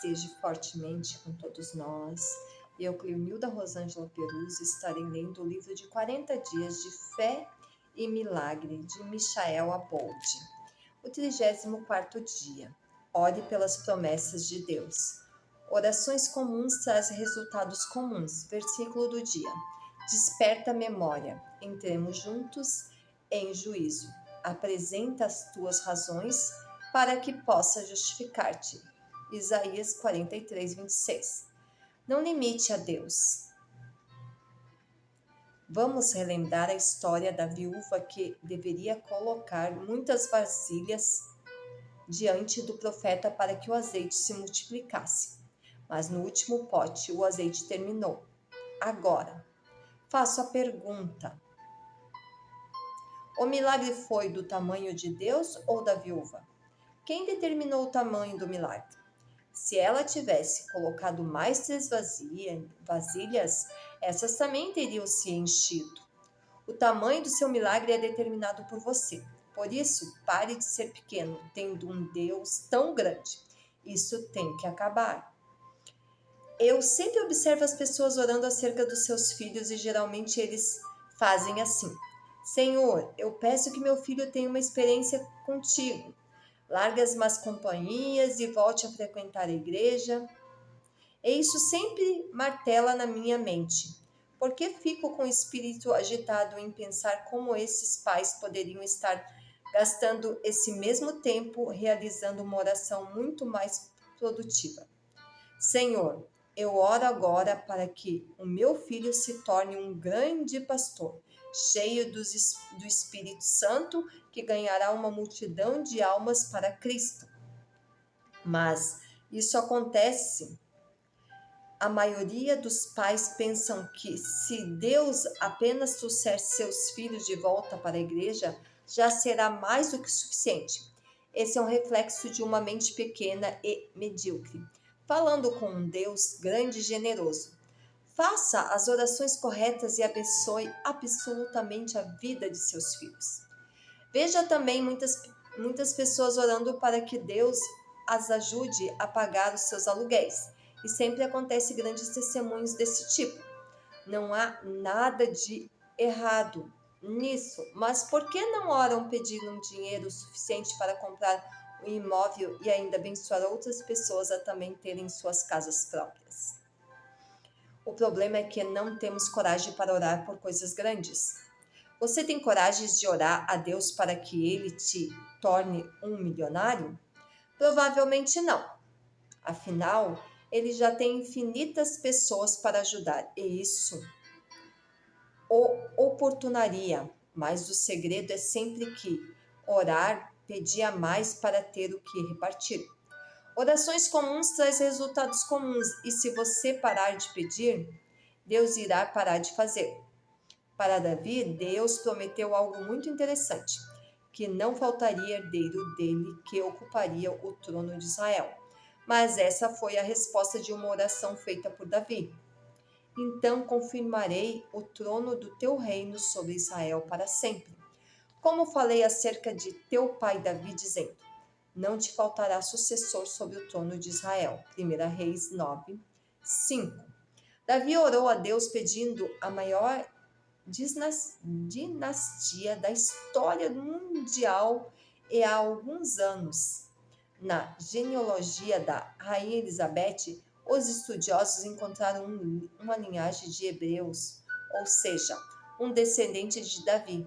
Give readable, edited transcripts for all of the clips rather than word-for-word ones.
esteja fortemente com todos nós. Eu, Cleonilda Rosângela Peruzzi, estarei lendo o livro de 40 dias de fé e milagre de Michael Abold. O 34º dia. Ore pelas promessas de Deus. Orações comuns trazem resultados comuns. Versículo do dia. Desperta a memória. Entremos juntos em juízo. Apresenta as tuas razões para que possa justificar-te. Isaías 43, 26. Não limite a Deus. Vamos relembrar a história da viúva que deveria colocar muitas vasilhas diante do profeta para que o azeite se multiplicasse. Mas no último pote o azeite terminou. Agora, faço a pergunta: o milagre foi do tamanho de Deus ou da viúva? Quem determinou o tamanho do milagre? Se ela tivesse colocado mais 3 vasilhas, essas também teriam se enchido. O tamanho do seu milagre é determinado por você. Por isso, pare de ser pequeno, tendo um Deus tão grande. Isso tem que acabar. Eu sempre observo as pessoas orando acerca dos seus filhos e geralmente eles fazem assim: Senhor, eu peço que meu filho tenha uma experiência contigo. Largue as más companhias e volte a frequentar a igreja. E isso sempre martela na minha mente. Por que fico com o espírito agitado em pensar como esses pais poderiam estar gastando esse mesmo tempo realizando uma oração muito mais produtiva? Senhor, eu oro agora para que o meu filho se torne um grande pastor, cheio do Espírito Santo, que ganhará uma multidão de almas para Cristo. Mas isso acontece. A maioria dos pais pensam que se Deus apenas trouxer seus filhos de volta para a igreja, já será mais do que suficiente. Esse é um reflexo de uma mente pequena e medíocre, falando com um Deus grande e generoso. Faça as orações corretas e abençoe absolutamente a vida de seus filhos. Veja também muitas pessoas orando para que Deus as ajude a pagar os seus aluguéis. E sempre acontece grandes testemunhos desse tipo. Não há nada de errado nisso, mas por que não oram pedindo um dinheiro suficiente para comprar um imóvel e ainda abençoar outras pessoas a também terem suas casas próprias? O problema é que não temos coragem para orar por coisas grandes. Você tem coragem de orar a Deus para que Ele te torne um milionário? Provavelmente não. Afinal, Ele já tem infinitas pessoas para ajudar e isso o oportunaria. Mas o segredo é sempre que orar pedia mais para ter o que repartir. Orações comuns trazem resultados comuns e se você parar de pedir, Deus irá parar de fazer. Para Davi, Deus prometeu algo muito interessante, que não faltaria herdeiro dele que ocuparia o trono de Israel. Mas essa foi a resposta de uma oração feita por Davi. Então confirmarei o trono do teu reino sobre Israel para sempre. Como falei acerca de teu pai Davi, dizendo: não te faltará sucessor sobre o trono de Israel. 1 Reis 9, 5. Davi orou a Deus pedindo a maior dinastia da história mundial e há alguns anos. Na genealogia da Rainha Elizabeth, os estudiosos encontraram uma linhagem de hebreus, ou seja, um descendente de Davi.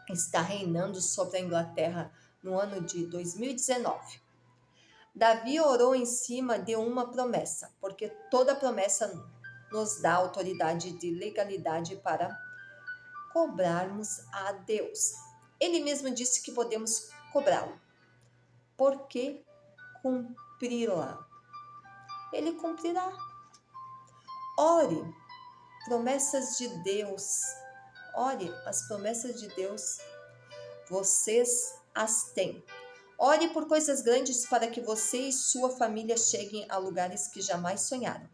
Está reinando sobre a Inglaterra no ano de 2019. Davi orou em cima de uma promessa, porque toda promessa nos dá autoridade de legalidade para cobrarmos a Deus. Ele mesmo disse que podemos cobrá-lo. Por que cumpri-la? Ele cumprirá. Ore, promessas de Deus. Ore as promessas de Deus. Vocês as têm. Ore por coisas grandes para que você e sua família cheguem a lugares que jamais sonharam.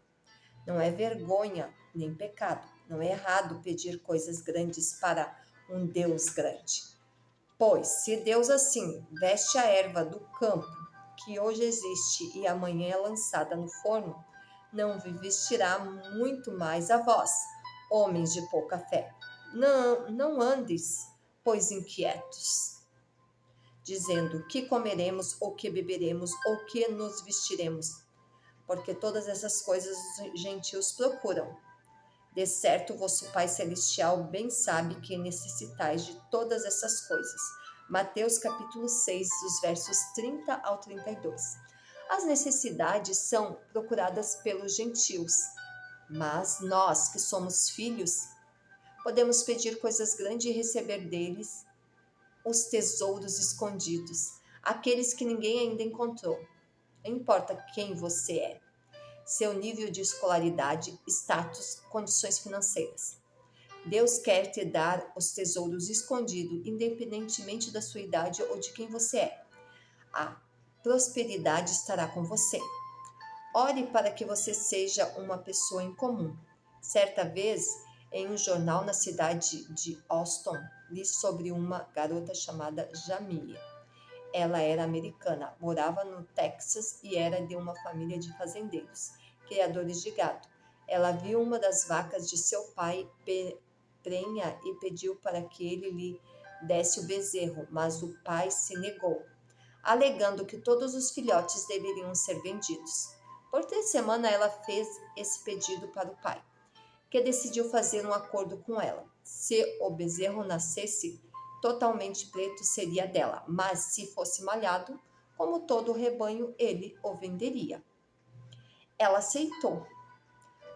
Não é vergonha nem pecado. Não é errado pedir coisas grandes para um Deus grande. Pois, se Deus assim veste a erva do campo que hoje existe e amanhã é lançada no forno, não vos vestirá muito mais a vós, homens de pouca fé. Não andes, pois inquietos, dizendo: que comeremos, ou que beberemos, ou que nos vestiremos? Porque todas essas coisas os gentios procuram. De certo, vosso Pai Celestial bem sabe que necessitais de todas essas coisas. Mateus capítulo 6, dos versos 30 ao 32. As necessidades são procuradas pelos gentios, mas nós, que somos filhos, podemos pedir coisas grandes e receber deles os tesouros escondidos, aqueles que ninguém ainda encontrou. Não importa quem você é, seu nível de escolaridade, status, condições financeiras. Deus quer te dar os tesouros escondidos, independentemente da sua idade ou de quem você é. A prosperidade estará com você. Ore para que você seja uma pessoa incomum. Certa vez, em um jornal na cidade de Austin, li sobre uma garota chamada Jamie. Ela era americana, morava no Texas e era de uma família de fazendeiros, criadores de gado. Ela viu uma das vacas de seu pai prenha e pediu para que ele lhe desse o bezerro, mas o pai se negou, alegando que todos os filhotes deveriam ser vendidos. Por 3 semanas ela fez esse pedido para o pai, que decidiu fazer um acordo com ela. Se o bezerro nascesse totalmente preto, seria dela, mas se fosse malhado, como todo o rebanho, ele o venderia. Ela aceitou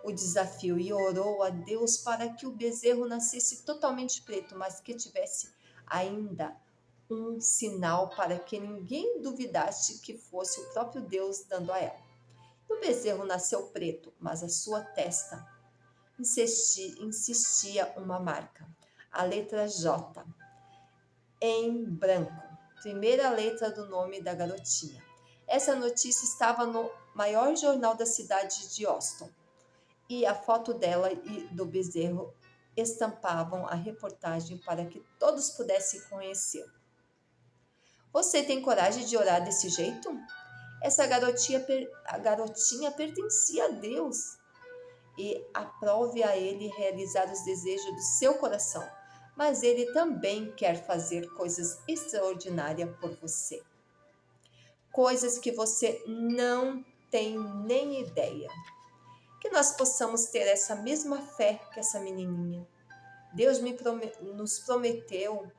o desafio e orou a Deus para que o bezerro nascesse totalmente preto, mas que tivesse ainda um sinal para que ninguém duvidasse que fosse o próprio Deus dando a ela. O bezerro nasceu preto, mas a sua testa insistia uma marca, a letra J, em branco, primeira letra do nome da garotinha. Essa notícia estava no maior jornal da cidade de Austin, e a foto dela e do bezerro estampavam a reportagem para que todos pudessem conhecer. Você tem coragem de orar desse jeito? A garotinha pertencia a Deus, e aprove a ele realizar os desejos do seu coração, mas ele também quer fazer coisas extraordinárias por você. Coisas que você não tem nem ideia. Que nós possamos ter essa mesma fé que essa menininha. Deus nos prometeu,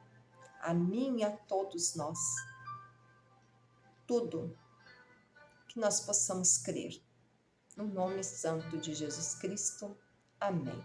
a mim e a todos nós, tudo que nós possamos crer. No nome santo de Jesus Cristo. Amém.